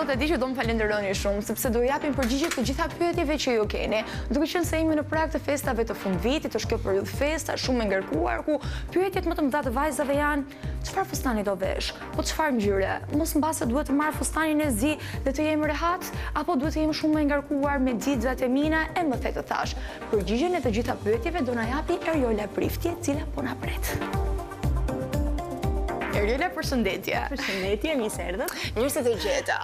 sot e di që do më falenderoni shumë, sepse do japim përgjigje të gjitha pyetjeve që ju keni. Duke qenë se jemi në prag të festave të fundvitit, është kjo periudhë festa, shumë e ngarkuar, ku pyetjet më të mëdha të vajzave janë: çfarë fustani do vesh? Po çfarë ngjyre? Mos mbase duhet të marr fustanin e zi dhe të jemi rehat, apo duhet të jemi shumë më ngarkuar me xixhat e mina e më the të thash. Përgjigjen e të gjitha pyetjeve do na japi Eriola Prifti, e cila po na pret. Eriola, përshëndetje. Përshëndetje, mirë se erdhët. Mirë se të gjeta.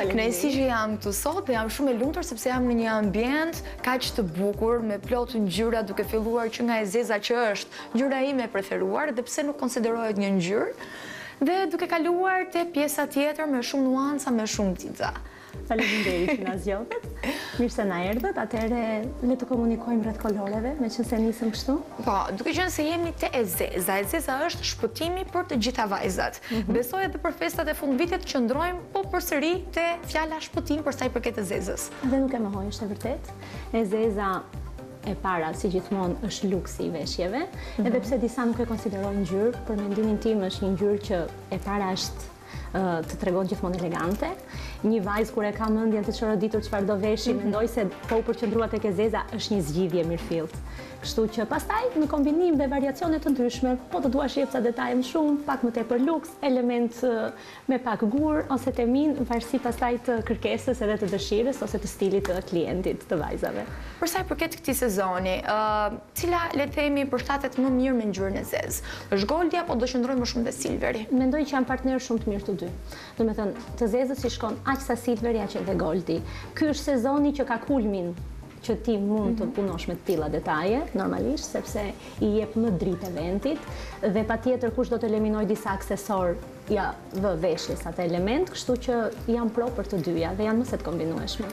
Kënaqësi që jam këtu sot dhe jam shumë e lumtur sepse jam në një ambient kaq të bukur me plot ngjyra, duke filluar që nga e zeza që është ngjyra ime e preferuar dhe pse nuk konsiderohet një ngjyrë, dhe duke kaluar te pjesa tjetër me shumë nuanca, me shumë xixa. Faleminderit që na zgjodhet. Mirë se na erdhët. Atëherë le të komunikojmë rreth koloreve, meqense nisëm kështu. Po, duke qenë se jemi te e zeza. E zeza është shpëtimi për të gjitha vajzat. Besoj edhe për festat e fundvitit qëndrojmë po përsëri te fjala shpëtim për sa i përket e zezës. Dhe nuk e mohoj, është e vërtet. E zeza e para, si gjithmonë, është luksi i veshjeve, edhe pse disa nuk e konsiderojnë ngjyrë, për mendimin tim është një ngjyrë që e para është të tregon gjithmonë elegante. Një vajzë kur e ka mendjen të çoroditur çfarë do veshi, mendoj se po u përqendrua tek e zeza është një zgjidhje mirëfillt. Kështu që pastaj në kombinim dhe variacione të ndryshme, po të duash jep ca detaje më shumë, pak më tepër luks, element me pak gur ose temin, varësi pastaj të kërkesës edhe të dëshirës ose të stilit të klientit, të vajzave. Për sa i përket këtij sezoni, cila le të themi përshtatet më mirë me ngjyrën e zezë? Është goldi apo do qëndrojmë më shumë te silveri? Mendoj që janë partnerë shumë të mirë të dy. Domethënë, të zezës i shkon aq sa silveri aq edhe goldi. Ky është sezoni që ka kulmin që ti mund të punosh me të tilla detaje, normalisht, sepse i jep më dritë eventit, dhe patjetër kush do të eliminoj disa aksesor ja vë veshjes atë element, kështu që janë pro për të dyja dhe janë më së kombinueshme.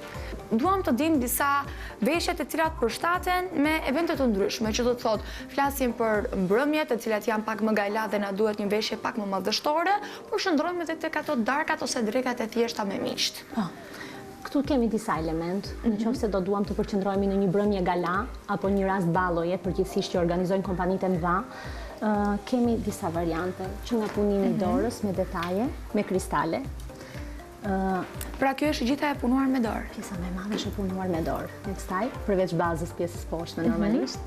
Duam të dim disa veshje të cilat përshtaten me evente të ndryshme, që do të thotë, flasim për mbrëmjet, të cilat janë pak më gala dhe na duhet një veshje pak më madhështore, por shndrojmë edhe tek ato darkat ose drekat e thjeshta me miqt. Këtu kemi disa element, në qoftë se do duam të përqendrohemi në një mbrëmje gala apo një rast balloje, përgjithsisht që organizojnë kompanitë e mëdha, kemi disa variante, që nga punimi i dorës me detaje, me kristale. Pra kjo është gjitha e punuar me dorë. Pjesa më e madhe është e punuar me dorë. Me kësaj, përveç bazës pjesës poshtme normalisht,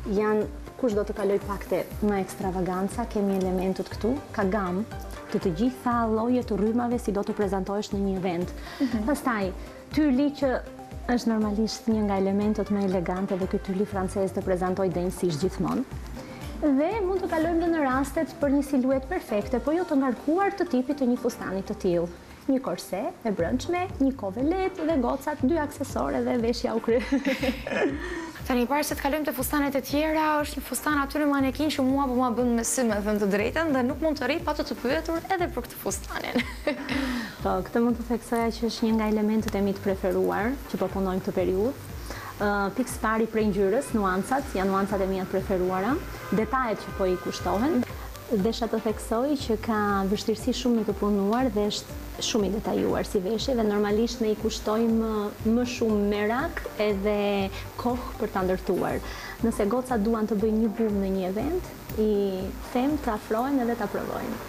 janë kush do të kaloj pak te më ekstravaganca, kemi elementët këtu, ka gamë të gjitha llojet të rrymave si do të prezantohesh në një event. Pastaj, tyrli që është normalisht një nga elementët më elegante dhe ky tyrli francez të prezantoj denjësisht gjithmonë. Dhe mund të kalojmë në rastet për një siluet perfekte, po jo të ngarkuar të tipit të një fustani të tillë. Një korse e brendshme, një kovelet dhe gocat, 2 aksesore dhe veshja u kry. Tani parë se të kalojmë te fustanet e tjera, është një fustan aty në manekin që mua po ma bën me sy, me thënë të drejtën, dhe nuk mund të rri pa të pyetur edhe për këtë fustanin. Po, këtë mund të theksoja që është një nga elementet e mi të preferuar, që po punojmë këtë periudhë. Pikës pari prej ngjyrës, nuancat, janë nuancat e mia të preferuara, detajet që po i kushtohen. Desha të theksoj që ka vështirësi shumë në të punuar dhe është shumë i detajuar si veshje dhe normalisht ne i kushtojmë më shumë merak edhe kohë për ta ndërtuar. Nëse gocat duan të bëjnë një bumë në një event, i them të afrohen edhe ta provojnë.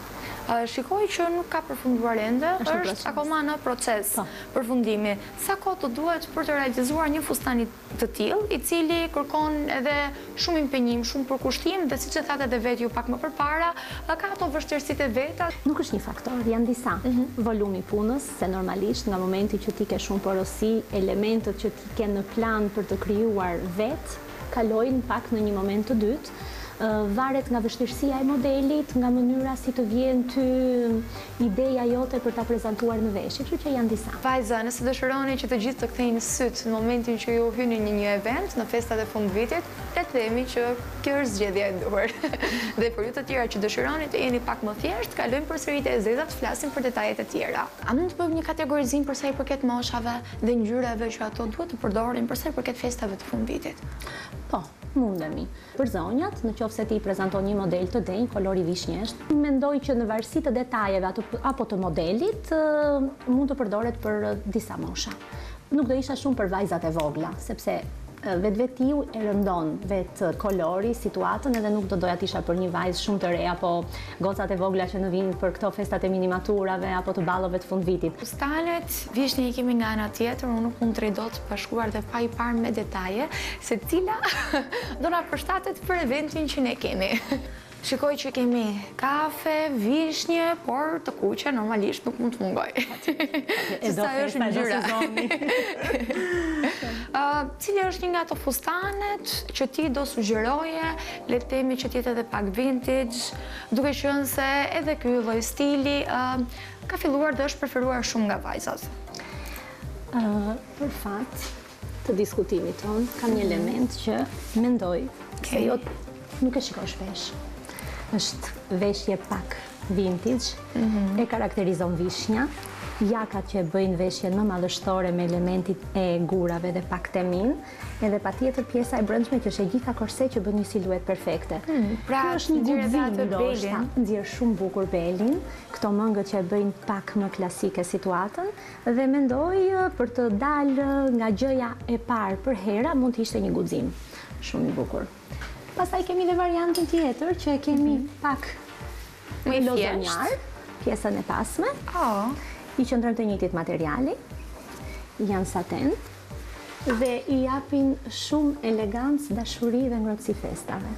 Shikoj që nuk ka përfunduar ende, është akoma në proces përfundimi. Sa kohë të duhet për të realizuar një fustan të tillë, i cili kërkon edhe shumë impenjim, shumë përkushtim, dhe siç e thatë edhe vetë ju pak më përpara, ka ato vështirësitë e veta. Nuk është një faktor, janë disa. Volumi punës, se normalisht nga momenti që ti ke shumë porosi, elementët që ti ke në plan për të krijuar vetë, kalojnë pak në një moment të dytë. Varet nga vështirësia e modelit, nga mënyra si të vjen ty ideja jote për ta prezantuar në veshje, kështu që janë disa. Vajza, nëse dëshironi që të gjithë të kthejnë syt në momentin që ju hyni në një event, në festat e fundvitit, le të themi që kjo është zgjedhja e duhur. Dhe për ju të tjera që dëshironi të jeni pak më thjesht, kalojmë përsëri te e zeza të flasim për detajet e tjera. A mund të bëjmë një kategorizim për sa i përket moshave dhe ngjyrave që ato duhet të përdorin për sa i përket festave të fundvitit? Po, mundemi. Për zonjat, në qoftë se ti prezanton një model të denj, kolori vishnjesht, mendoj që në varësi të detajeve apo të modelit, mund të përdoret për disa mosha. Nuk do isha shumë për vajzat e vogla, sepse vetë-vetiu e rëndon vetë kolori, situatën, edhe nuk do doja t'isha për një vajzë shumë të re, apo gocat e vogla që në vinë për këto festat e minimaturave, apo të ballove të fundvitit. Fustanet, vishnjë i kemi nga ana tjetër, unë nuk mund të dot pa shkruar dhe pa i parë me detaje, se cila do na përshtatet për eventin që ne kemi. Shikoj që kemi kafe, vishnje, por të kuqe normalisht nuk mund të mungoj. E do festa, e do sezoni. Cili është një nga ato fustanet që ti do sugjeroje, le të themi që tjetë edhe pak vintage, duke qenë se edhe ky lloj stili ka filluar dhe është preferuar shumë nga vajzat? Për fat të diskutimit ton, kam një element që mendoj se jo nuk e shikoj shpesh. Është veshje pak vintage, e karakterizon vishnja, jakat që bëjnë veshjen më madhështore me elementit e gurave dhe pak temin, edhe patjetër pjesa e brendshme që është e gjitha korse që bën një siluet perfekte. Pra, kjo është një guxim, ndoshta, nxjerr shumë bukur belin, këto mëngët që e bëjnë pak më klasike situatën, dhe mendoj për të dalë nga gjëja e parë për hera mund të ishte një guxim shumë i bukur. Pastaj kemi dhe variantën tjetër që kemi pak me lozonjar, pjesën e pasme, i qëndrojnë të njëjtit materiali, janë saten, dhe i japin shumë elegancë, dashuri dhe ngrohtësi festave.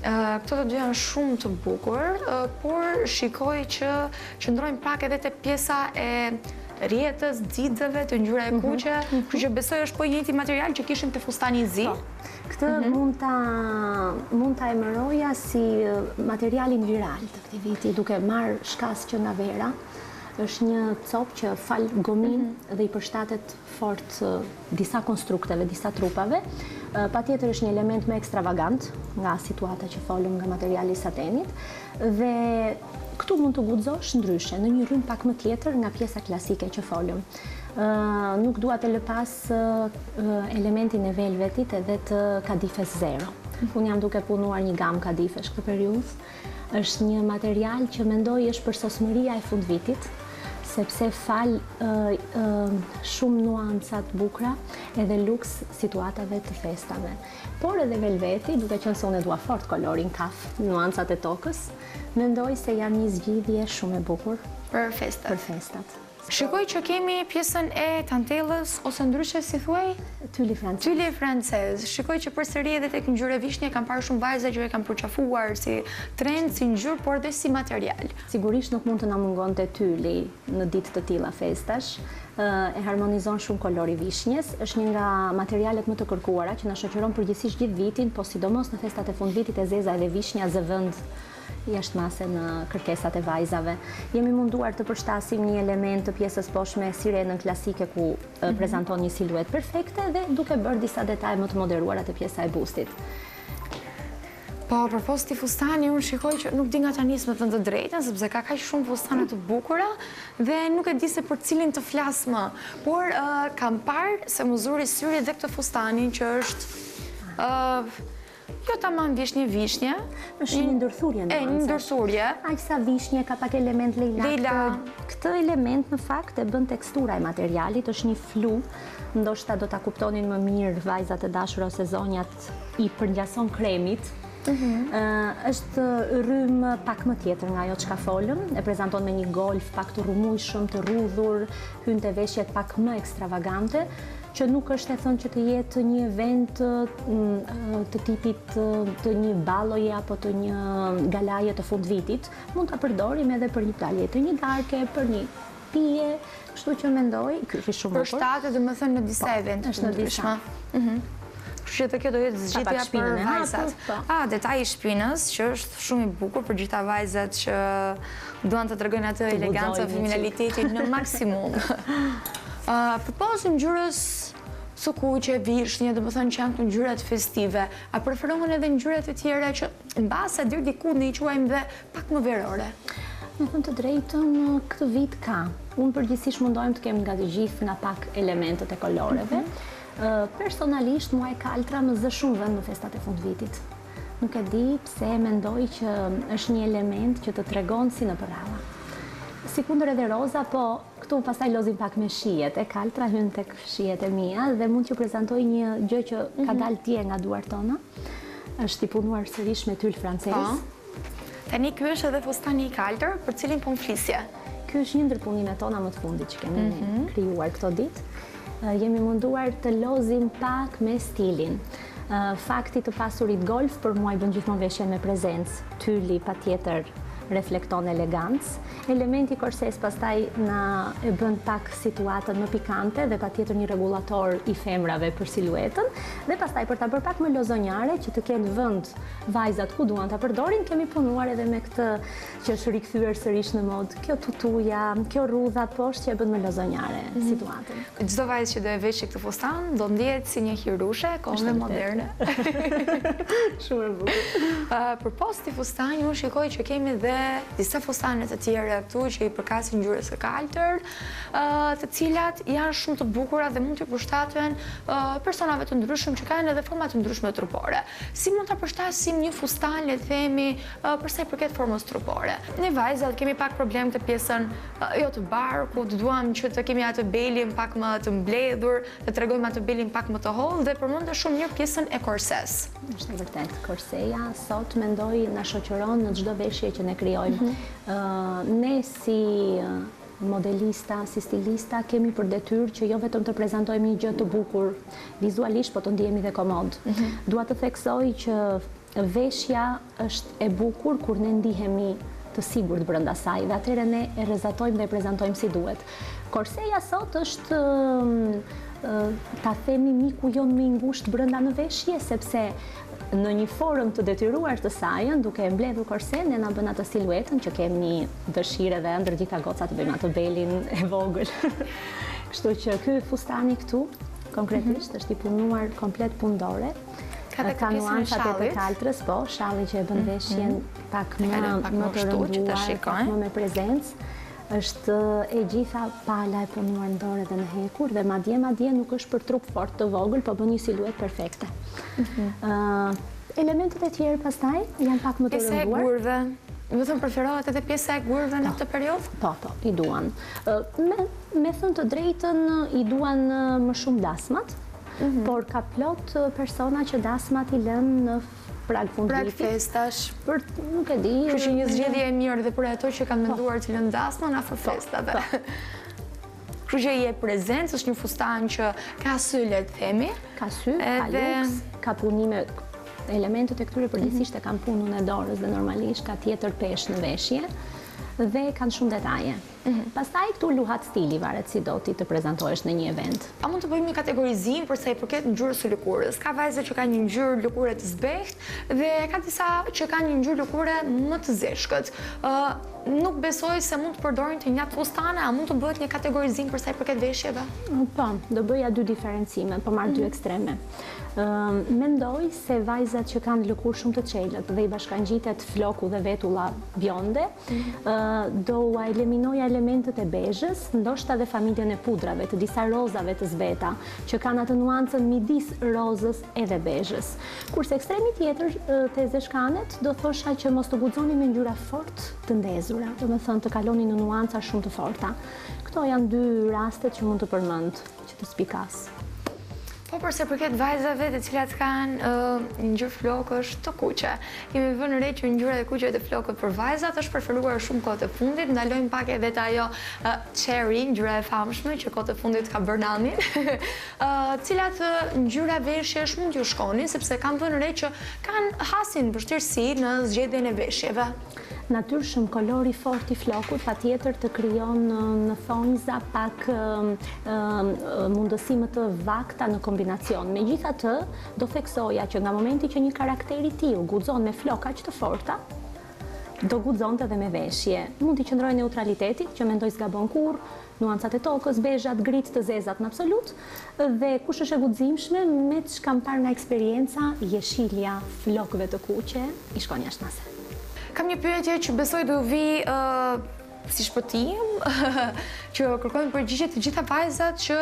Këto të dy janë shumë të bukur, por shikoj që qëndrojnë pak edhe te pjesa e rjetës, xixeve, të ngjyra e kuqe, kështu që besoj është po i njëjti material që kishin te fustani zi. Këtë mund ta emëroja si materialin viral të këtij viti, duke marrë shkas që nga vera. Është një copë që fal gomin dhe i përshtatet fort disa konstrukteve, disa trupave. Patjetër është një element më ekstravagant nga situata që folëm nga materiali i satenit, dhe këtu mund të guxosh ndryshe, në një rrymë pak më tjetër nga pjesa klasike që folëm. Nuk dua të lëpas elementin e velvetit edhe të kadifes zero. Unë jam duke punuar një gamë kadifesh këtë periudhë. Është një material që mendoj është për sosmëria e fundvitit, sepse fal shumë nuancat bukura edhe luks situatave të festave. Por edhe velveti, duke qenë se unë dua fort kolorin kaf, nuancat e tokës, mendoj se janë një zgjidhje shumë e bukur për festat. Për festat. Shikoj që kemi pjesën e tantellës, ose ndryshe si thuaj? Tylli francez. Tylli francez. Shikoj që përsëri edhe tek ngjyra vishnje kam parë shumë vajza që e kanë përqafuar si trend, si ngjyrë, por dhe si material. Sigurisht nuk mund të na mungonte tylli në ditë të tilla festash. E harmonizon shumë kolori vishnjes, është një nga materialet më të kërkuara që na shoqëron përgjithsisht gjithë vitin, po sidomos në festat e fundvitit e zeza edhe vishnja zëvend jashtëmase në kërkesat e vajzave. Jemi munduar të përshtasim një element të pjesës poshtme sirenën klasike ku prezanton një siluet perfekte dhe duke bërë disa detaje më të moderuara te pjesa e bustit. Po, përpos ti fustani, unë shikoj që nuk di nga ta nisë me të të drejten, sepse ka kaq shumë fustane të bukura dhe nuk e di se për cilin të flas më. Por kam parë se më zuri syri dhe këtë fustanin që është jo tamam vishnje. Është një ndërthurje në një ndërthurje. Aq sa vishnje ka pak element leilak. Këtë element në fakt e bën tekstura e materialit, është një flu, ndoshta do ta kuptonin më mirë vajzat e dashur ose zonjat, i përngjason kremit. Është rrymë pak më tjetër nga ajo çka folëm, e prezanton me një golf pak të rrumujshëm, të rrudhur, hyn te veshjet pak më ekstravagante, që nuk është e thënë që të jetë një event të tipit të një balloje apo të një galaje të fundvitit. Mund ta përdorim edhe për një palje të një darke, për një pije, kështu që mendoj, ky është shumë bukur. Përshtatet domethënë në disa evente. Është në disa. Kështu që kjo do jetë zgjidhja për vajzat. Detaji i shpinës, që është shumë i bukur për gjitha vajzat që duan të tregojnë atë elegancë, feminilitetin në maksimum. Përpos ngjyrës së kuqe, vishnje, domethënë që janë këto ngjyrat festive, a preferohen edhe ngjyrat e tjera që mbase deri diku ne i quajmë dhe pak më verore? Me thënë të drejtën, këtë vit ka. Unë përgjithsisht mundojmë të kem nga të gjithë nga pak elementet e koloreve. Personalisht mua e kaltra më zë shumë vend në festat e fundvitit. Nuk e di pse mendoj që është një element që të tregon si në përralla. Si kundër edhe roza, po këtu pastaj lozim pak me shijet e kaltra, hyn tek shijet e mia dhe mund t'ju prezantoj një gjë që ka dalë dje nga duart tona. Është i punuar sërish me tyll francez. Tani ky është edhe fustani i kaltër, për cilin po flisje. Ky është një ndër punimet tona më të fundit që kemi krijuar këto ditë. Jemi munduar të lozim pak me stilin. Fakti të pasurit golf për mua i bën gjithmonë veshjen me prezencë. Tylli patjetër reflekton elegancë. Elementi korses pastaj na e bën pak situatën më pikante dhe patjetër një rregullator i femrave për siluetën. Dhe pastaj për ta bërë pak më lozonjare që të kenë vend vajzat ku duan ta përdorin, kemi punuar edhe me këtë që është rikthyer sërish në modë. Kjo tutuja, kjo rrudha poshtë që e bën më lozonjare situatën. Çdo vajzë që do e veshë këtë fustan do ndihet si një hirushe kohëve moderne. Shumë e bukur. Përpos këtij fustani, unë shikoj që kemi dhe disa fustane të tjera këtu që i përkasin ngjyrës së kaltër, të cilat janë shumë të bukura dhe mund të përshtaten personave të ndryshëm që kanë edhe forma të ndryshme trupore. Si mund ta përshtasim një fustan, le të themi, për sa i përket formës trupore? Ne vajzat kemi pak problem të pjesën jo të barkut, duam që të kemi atë belin pak më të mbledhur, të tregojmë atë belin pak më të hollë dhe përmendë shumë mirë pjesën e korses. Është e vërtet, korseja sot mendoj na shoqëron në çdo veshje që ne krijojmë. Ne si modelista, si stilista, kemi për detyrë që jo vetëm të prezantojmë një gjë të bukur vizualisht, po të ndihemi dhe komod. Dua të theksoj që veshja është e bukur kur ne ndihemi të sigurt brenda saj dhe atëherë ne e rrezatojmë dhe e prezantojmë si duhet. Korseja sot është ta themi miku jon më i ngushtë brenda në veshje, sepse në një formë të detyruar të saj, duke e mbledhur korsen, ne na bën atë siluetën që kemi dëshirë dhe ndër gjitha gocat të bëjmë atë belin e vogël. Kështu që ky fustani këtu konkretisht është i punuar komplet pundore. Ka nuancat e të kaltrës, po, shalli që e bën veshjen pak më të rënduar, pak më me prezencë. Është e gjitha pala e punuar në dorë dhe në hekur dhe madje nuk është për trup fort të vogël, po bën një siluet perfekte. Elementet e tjerë pastaj janë pak më të rënduar. Pjesa e gurve, do të preferohet edhe pjesa e gurve në këtë periudhë? Po, i duan. Me thënë të drejtën, i duan më shumë dasmat, por ka plot persona që dasmat i lënë në prag fundvitit. Prag festash. Për nuk e di. Kështu që një zgjedhje e mirë dhe për ato që kanë menduar të lënë dasmën afër festave. Kështu që je prezencë, është një fustan që ka sy, le të themi. Ka sy, ka luks, ka punime. Elementet e këtyre përgjithsisht e kanë punën e dorës dhe normalisht ka tjetër peshë në veshje dhe kanë shumë detaje. Pastaj këtu luhat stili, varet si do ti të prezantohesh në një event. A mund të bëjmë një kategorizim për sa i përket ngjyrës së lëkurës? Ka vajza që kanë një ngjyrë lëkure të zbehtë dhe ka disa që kanë një ngjyrë lëkure më të zeshkët. Nuk besoj se mund të përdorin të njëjtë fustane, a mund të bëhet një kategorizim për sa i përket veshjeve? Po, do bëja dy diferencime, po marr dy ekstreme. Mendoj se vajzat që kanë lëkurë shumë të çelët dhe i bashkangjitet floku dhe vetulla bjonde, do ua eliminoja elementet e bezhës, ndoshta dhe familjen e pudrave, të disa rozave të zbeta, që kanë atë nuancën midis rozës edhe bezhës. Kurse ekstremi tjetër të zeshkanet, do thosha që mos të guxoni me ngjyra fort të ndezura, do të thënë të kaloni në nuanca shumë të forta. Këto janë dy rastet që mund të përmend që të spikas. Po përse përket vajzave të cilat kanë një ngjyrë flokësh të kuqe. Kemi vënë re që ngjyrat e kuqe të flokët për vajzat është preferuar shumë kohë të fundit, ndalojmë pak edhe te ajo cherry, ngjyra e famshme që kohë të fundit ka bërë namin. Cilat ngjyra veshjesh mund t'ju shkonin sepse kam vënë re që kanë hasin vështirësi në zgjedhjen e veshjeve. Natyrshëm kolori fort i flokut patjetër të krijon në thonjza pak mundësi më të vakta në kombinacion. Megjithatë, do theksoja që nga momenti që një karakter i tillë guxon me flok aq të forta, do guxonte edhe me veshje. Mund t'i qëndrojë neutralitetit, që mendoj s'gabon kurrë, nuancat e tokës, bezhat, grit të zezat në absolut, dhe kush është e guximshme me ç'kam parë nga eksperienca, jeshilja flokëve të kuqe i shkon jashtëmase. Kam një pyetje që besoj do vi si shpëtim, që kërkojnë përgjigje të gjitha vajzat që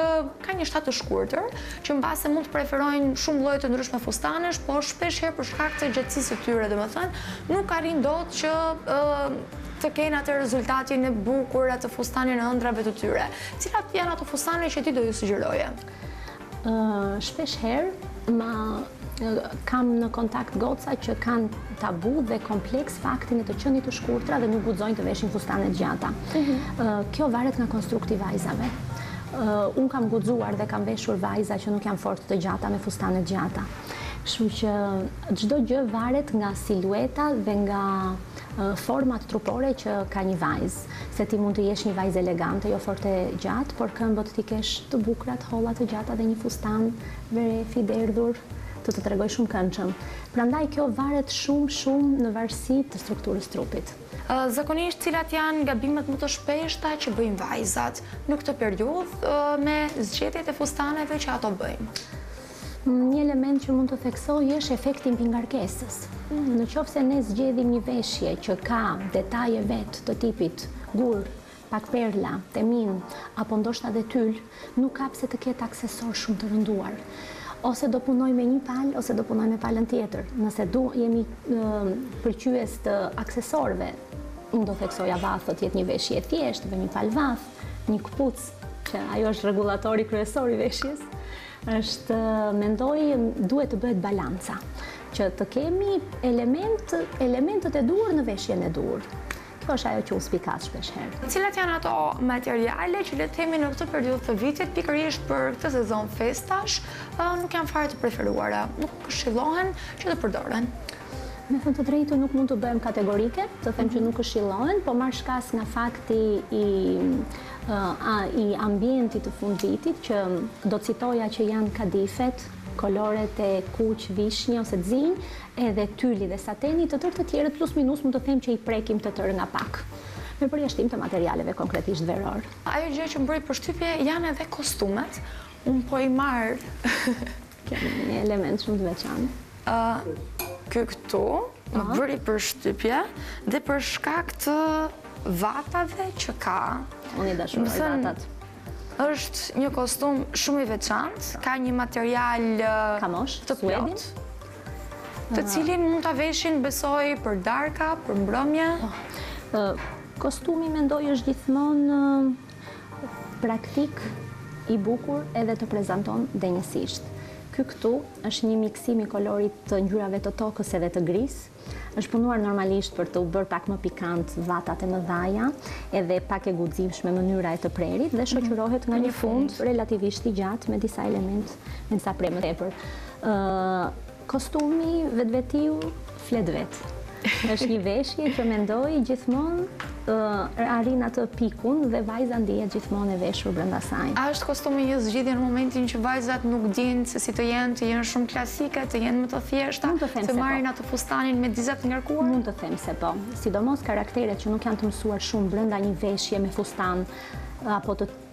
kanë një shtat të shkurtër, që mbase mund të preferojnë shumë lloje të ndryshme fustanesh, por shpesh herë për shkak të gjatësisë së tyre, domethënë, nuk arrin dot që të kenë atë rezultatin e bukur, atë fustanin e ëndrave të tyre. Cilat janë ato fustane që ti do ju sugjeroje? Shpesh herë kam në kontakt goca që kanë tabu dhe kompleks faktin e të qenit të shkurtra dhe nuk guxojnë të veshin fustane gjata. Kjo varet nga konstrukti vajzave. Unë kam guxuar dhe kam veshur vajza që nuk janë fort të gjata me fustane gjata. Kështu që çdo gjë varet nga silueta dhe nga format trupore që ka një vajzë. Se ti mund të jesh një vajzë elegante, jo fort e gjatë, por këmbët ti kesh të bukura, të holla të gjata dhe një fustan verefi derdhur të tregoj shumë këndshëm. Prandaj kjo varet shumë në varësi të strukturës trupit. Zakonisht, cilat janë gabimet më të shpeshta që bëjnë vajzat në këtë periudhë me zgjedhjet e fustaneve që ato bëjnë? Një element që mund të theksoj është efekti mbingarkesës. Në qoftë se ne zgjedhim një veshje që ka detaje vet të tipit gur, pak perla, temin, apo ndoshta dhe tyl, nuk ka pse të ketë aksesor shumë të rënduar. Ose do punoj me një palë, ose do punoj me palën tjetër. Nëse jemi përqyes të aksesorëve, unë do theksoja vathët jetë një veshje e thjeshtë, dhe një palë vath, një këpuc, që ajo është rregullatori kryesor i veshjes. Mendoj duhet të bëhet balanca, që të kemi elementet e duhur në veshjen e duhur. Kjo është ajo që u spikat shpesh herë. Cilat janë ato materiale që le të themi në këtë periudhë të vitit, pikërisht për këtë sezon festash, nuk janë fare të preferuara, nuk këshillohen që të përdoren? Me thënë të drejtë nuk mund të bëhem kategorike, të them që nuk këshillohen, po marr shkas nga fakti i ambientit të fundvitit, që do citoja që janë kadifet, koloret e kuq, vishnje ose zinj, edhe tyli dhe sateni, të tërë të tjerët plus minus mund të them që i prekim të tërë nga pak. Me përjashtim të materialeve konkretisht veror. Ajo gjë që më bëri përshtypje janë edhe kostumet. Unë po i marr një element shumë të veçantë. Këtu më bëri përshtypje dhe për shkak të vatave që ka. Unë i dashuroj vatat. Është një kostum shumë i veçantë, ka një material të plot, të cilin mund ta veshin besoj për darka, për mbrëmje. Kostumi mendoj është gjithmonë praktik, i bukur edhe të prezanton denjësisht. Këtu është një miksim i kolorit të ngjyrave të tokës edhe të grisë. Është punuar normalisht për të u bërë pak më pikant vatat e mëdhaja, edhe pak e guximshme mënyra e të prerit dhe shoqërohet nga një fund relativisht i gjatë me disa element, me disa premë tepër. Kostumi vetvetiu flet vet. Është një veshje që mendoj gjithmonë arrin atë pikun dhe vajza ndihet gjithmonë e veshur brenda saj. A është kostumi një zgjidhje në momentin që vajzat nuk dinë se si të jenë shumë klasike, të jenë më të thjeshta, të marrin atë fustanin me dizat ngarkuar? Mund të them se po. Sidomos karakteret që nuk janë të mësuar shumë brenda një veshje me fustan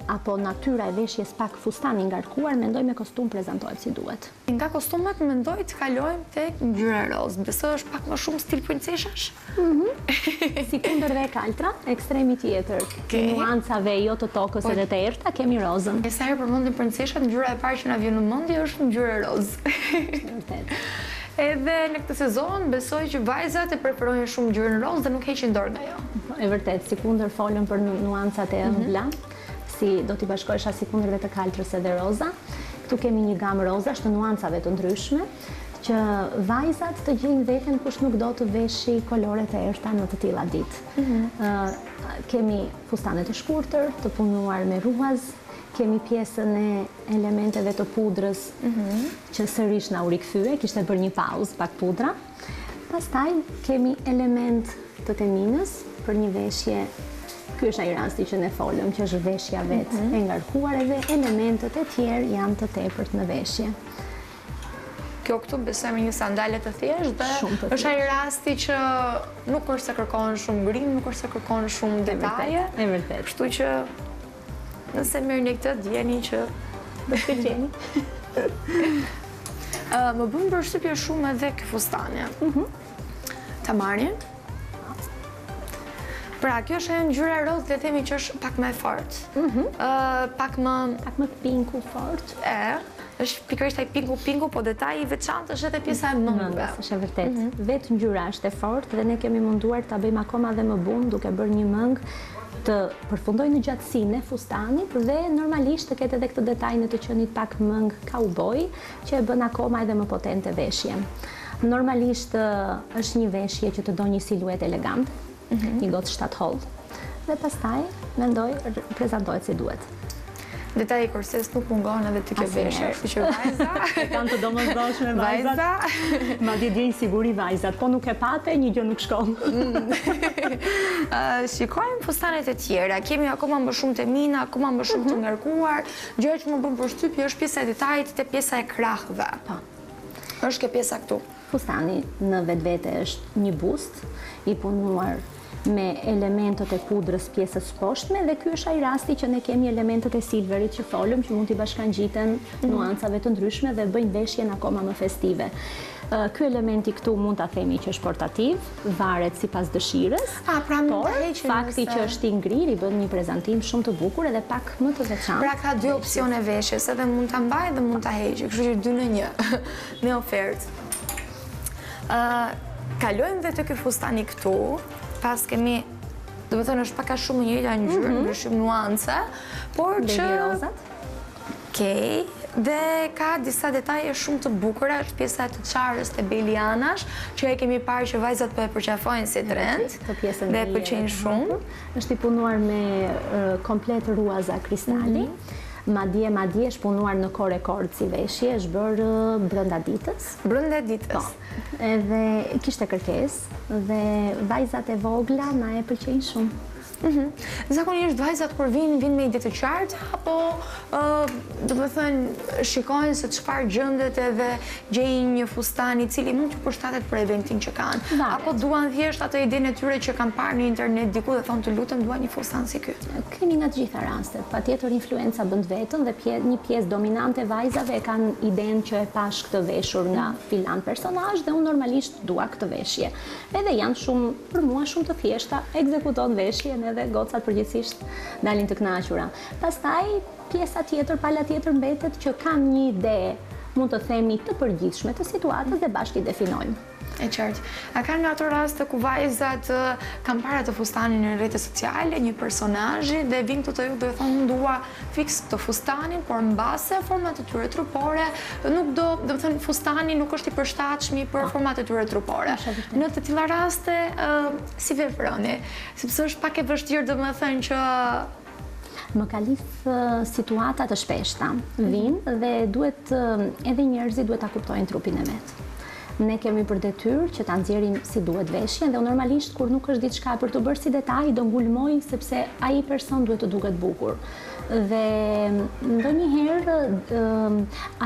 apo natyra e veshjes pak fustan i ngarkuar, mendoj me kostum prezantohet si duhet. Nga kostumet mendoj të kalojmë tek ngjyra roz. Besoj është pak më shumë stil princeshash? Si kundër dhe kaltra, ekstremi tjetër. Nuancave jo të tokës edhe të errta, kemi rozën. E sa herë përmendim princeshat, ngjyra e parë që na vjen në mendje është ngjyra roz. Vërtet. Edhe në këtë sezon besoj që vajzat e preferojnë shumë ngjyrën roz dhe nuk heqin dorë nga jo. E vërtet, si kundër folën për nuancat e ëmbla, si do t'i bashkohesha si kundërve të kaltrës edhe roza. Këtu kemi një gamë rozash të nuancave të ndryshme, që vajzat të gjejnë veten kush nuk do të veshi koloret e errta në të tilla ditë. Kemi fustane të shkurtër, të punuar me ruaz, kemi pjesën e elementeve të pudrës, që sërish na u rikthye, kishte bërë një pauzë pak pudra. Pastaj kemi element të teminës për një veshje. Ky është ai rasti që ne folëm, që është veshja vetë e ngarkuar edhe elementet e tjerë janë të tepërt në veshje. Kjo këtu besoj me një sandale të thjeshtë dhe është ai rasti që nuk është se kërkon shumë ngrim, nuk është se kërkon shumë detaje. E vërtet. Kështu që nëse merrni këtë, dijeni që do të gjeni. Më bën përshtypje shumë edhe ky fustani. Ta marrin. Pra, kjo është ngjyra roz, le të themi që është pak më fort. Pak më pinku fort. është pikërisht ai pingu, po detaji i veçantë është edhe pjesa e mëngëve. Është e vërtet. Vetë ngjyra është e fortë dhe ne kemi munduar ta bëjmë akoma dhe më bunë duke bërë një mëngë të përfundoj në gjatësinë e fustanit dhe normalisht të ketë edhe këtë detajin të qenit pak mëngë cowboy që e bën akoma edhe më potente veshjen. Normalisht është një veshje që të do një siluet elegant, një gotë shtatholl dhe pastaj mendoj prezantohet si duhet. Detaji korses nuk mungon edhe ty ke veshje, kështu që vajza kanë të domosdoshme vajzat. Madje djej siguri vajzat, po nuk e pate, një gjë nuk shkon. Shikojmë fustanet e tjera, kemi akoma më shumë të mina, akoma më shumë të ngarkuar, gjëja që më bën përshtypje është pjesa e detajit te pjesa e krahëve. Po. Është kjo pjesa këtu. Fustani në vetvete është një bust i punuar me elementët e pudrës pjesës poshtme dhe ky është ai rasti që ne kemi elementët e silverit që folëm që mund t'i bashkangjiten nuancave të ndryshme dhe bëjnë veshjen akoma më festive. Ky elementi këtu mund ta themi që është portativ, varet sipas dëshirës. Pra mund ta heqë fakti që është i ngrirë i bën një prezantim shumë të bukur edhe pak më të veçantë. Pra ka dy opsione veshjes, edhe mund ta mbaj dhe mund ta heqë, kështu që 2 në 1 me ofertë. Kalojmë dhe te ky fustani këtu. Pas kemi, do të thënë është pak a shumë një njëjta ngjyrë, ndryshim nuance, por që Okej, dhe ka disa detaje shumë të bukura, është pjesa e të çarës të Belianash, që e kemi parë që vajzat po e përqafojnë si trend, dhe e pëlqejnë shumë. Është i punuar me komplet ruaza kristali. Madje është punuar në rekord si veshje, është bërë brenda ditës. Brenda ditës. Po. Edhe kishte kërkesë dhe vajzat e vogla na e pëlqejnë shumë. Zakonisht vajzat kur vinë me ide të qarta, apo do të thënë shikojnë se çfarë gjendet edhe gjejnë një fustan i cili mund të përshtatet për eventin që kanë. Apo duan thjesht atë idenë e tyre që kanë parë në internet diku dhe thonë të lutem dua një fustan si ky. Kemi nga të gjitha rastet. Patjetër influenca bën vetën dhe një pjesë dominante vajzave kanë idenë që e pash këtë veshur nga filan personazh dhe unë normalisht dua këtë veshje. Edhe janë shumë për mua shumë të thjeshta, ekzekuton veshjen edhe gocat përgjithsisht dalin të kënaqura. Pastaj pjesa tjetër, pala tjetër mbetet që kam një ide, mund të themi të përgjithshme të situatës dhe bashkë i definojmë. E qartë. A ka nga ato raste ku vajzat kanë parë të fustanin në rrjetet sociale, një personazhi dhe vinë këtu te ju dhe thonë dua fiks këtë fustanin, por mbase format e tyre trupore, nuk do të thënë fustani nuk është i përshtatshëm për format e tyre trupore. Në të tilla raste si veproni, sepse është pak e vështirë domethënë që më kalif situata të shpeshta. Vinë dhe duhet edhe njerëzit duhet ta kuptojnë trupin e vet. Ne kemi për detyrë që ta nxjerrim si duhet veshjen dhe normalisht kur nuk është diçka për të bërë si detaj, do ngulmoj sepse ai person duhet të duket bukur. Dhe ndonjëherë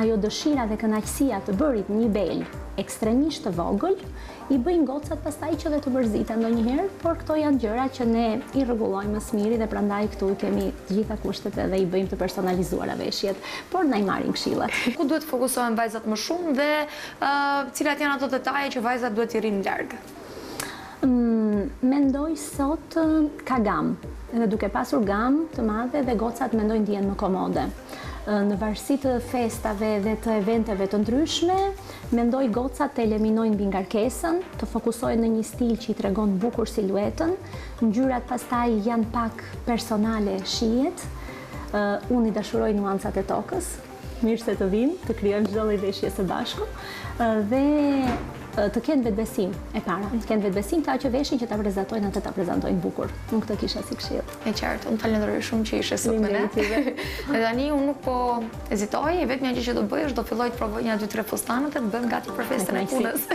ajo dëshira dhe kënaqësia të bërit një bel ekstremisht të vogël i bëjnë gocat pastaj që dhe të mërziten ndonjëherë, por këto janë gjëra që ne i rregullojmë më së miri dhe prandaj këtu kemi të gjitha kushtet edhe i bëjmë të personalizuara veshjet, por na i marrin këshillat. Ku duhet të fokusohen vajzat më shumë dhe cilat janë ato detaje që vajzat duhet t'i rrinë larg? Mendoj sot ka gamë, dhe duke pasur gamë të madhe dhe gocat mendojnë ndihen më komode. Në varësi të festave dhe të eventeve të ndryshme, mendoj gocat të eliminojnë mbi ngarkesën, të fokusohen në një stil që i tregon bukur siluetën, ngjyrat pastaj janë pak personale shihet. Unë i dashuroj nuancat e tokës, mirë se të vinë, të krijojmë çdo lloj veshje së bashku dhe të kenë vetbesim e para, të kenë vetbesim ta që veshin që ta prezantojnë atë ta prezantojnë bukur. Unë këtë kisha si këshill. E qartë, unë falenderoj shumë që ishe sot me ne. Dhe tani unë nuk po hezitoj, vetëm gjë që do bëj është do filloj të provoj një 2-3 fustanët dhe të bëjmë gati për festën e punës.